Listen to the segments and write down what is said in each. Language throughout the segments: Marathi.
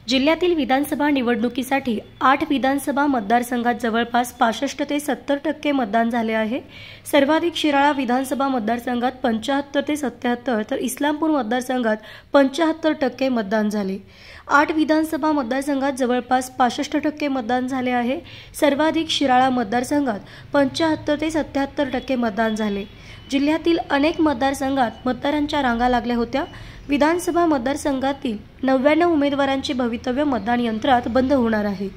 जिल्ह्यातील विधानसभा निवडणुकीसाठी 8 विधानसभा मतदारसंघात जवळपास 65 ते 70% मतदान झाले आहे। सर्वाधिक शिराळा विधानसभा मतदारसंघात 75 ते 77 तर इस्लामपूर मतदारसंघात 75% मतदान झाले। 8 विधानसभा मतदारसंघात जवळपास 65% मतदान झाले आहे। सर्वाधिक शिराळा मतदारसंघात 75 ते 77% मतदान झाले। जिल्ह्यातील अनेक मतदारसंघात मतदारांच्या रांगा लागल्या होत्या। विधानसभा मतदारसंघातील 99 उमेदवारांचे भवितव्य मतदान यंत्रात बंद होणार आहे।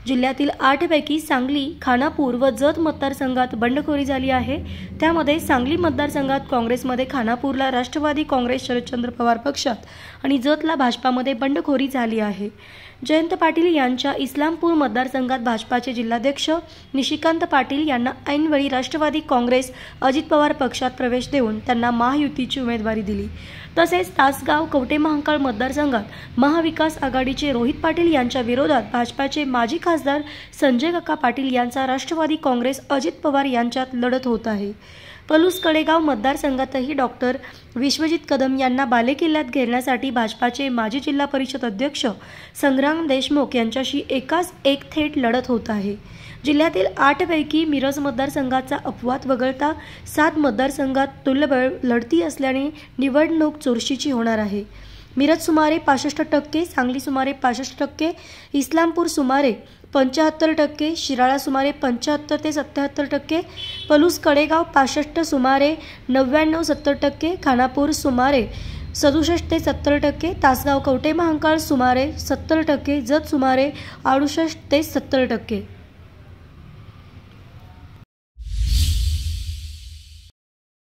जिल्ह्यातील 8 पैकी सांगली, खानापूर व जत मतदारसंघात बंडखोरी झाली आहे। त्यामध्ये सांगली मतदारसंघात काँग्रेसमध्ये, खानापूरला राष्ट्रवादी काँग्रेस शरदचंद्र पवार पक्षात आणि जतला भाजपामध्ये बंडखोरी झाली आहे। जयंत पाटील यांच्या इस्लामपूर मतदारसंघात भाजपाचे जिल्हाध्यक्ष निशिकांत पाटील यांना ऐनवेळी राष्ट्रवादी काँग्रेस अजित पवार पक्षात प्रवेश देऊन त्यांना महायुतीची उमेदवारी दिली। तसेच तासगाव कवठेमहांकाळ मतदारसंघात महाविकास आघाडीचे रोहित पाटील यांच्या विरोधात भाजपाचे माजी खासदार संजय काका पाटील यांचा राष्ट्रवादी काँग्रेस अजित पवार यांच्यात लढत होत आहे। पलूस कडेगाव मतदारसंघातही डॉक्टर विश्वजित कदम यांना बालेकिल्ल्यात घेरण्यासाठी भाजपाचे माजी जिल्हा परिषद अध्यक्ष संग्राम देशमुख यांच्याशी एकाच एक थेट लढत होत आहे। जिल्ह्यातील 8 पैकी मिरज मतदारसंघाचा अपवाद वगळता 7 मतदारसंघात तुल्यबळ लढती असल्याने निवडणूक चुरशीची होणार आहे। मिरज सुमारे 65%, सांगली सुमारे 65%, इस्लामपूर सुमारे 75%, शिराळा सुमारे 75 ते 77%, पलूस कडेगाव 65 सुमारे 99-70%, खानापूर सुमारे 67 ते 70%, तासगाव कवठेमहांकाळ सुमारे 70%, जत सुमारे 68 ते 70%।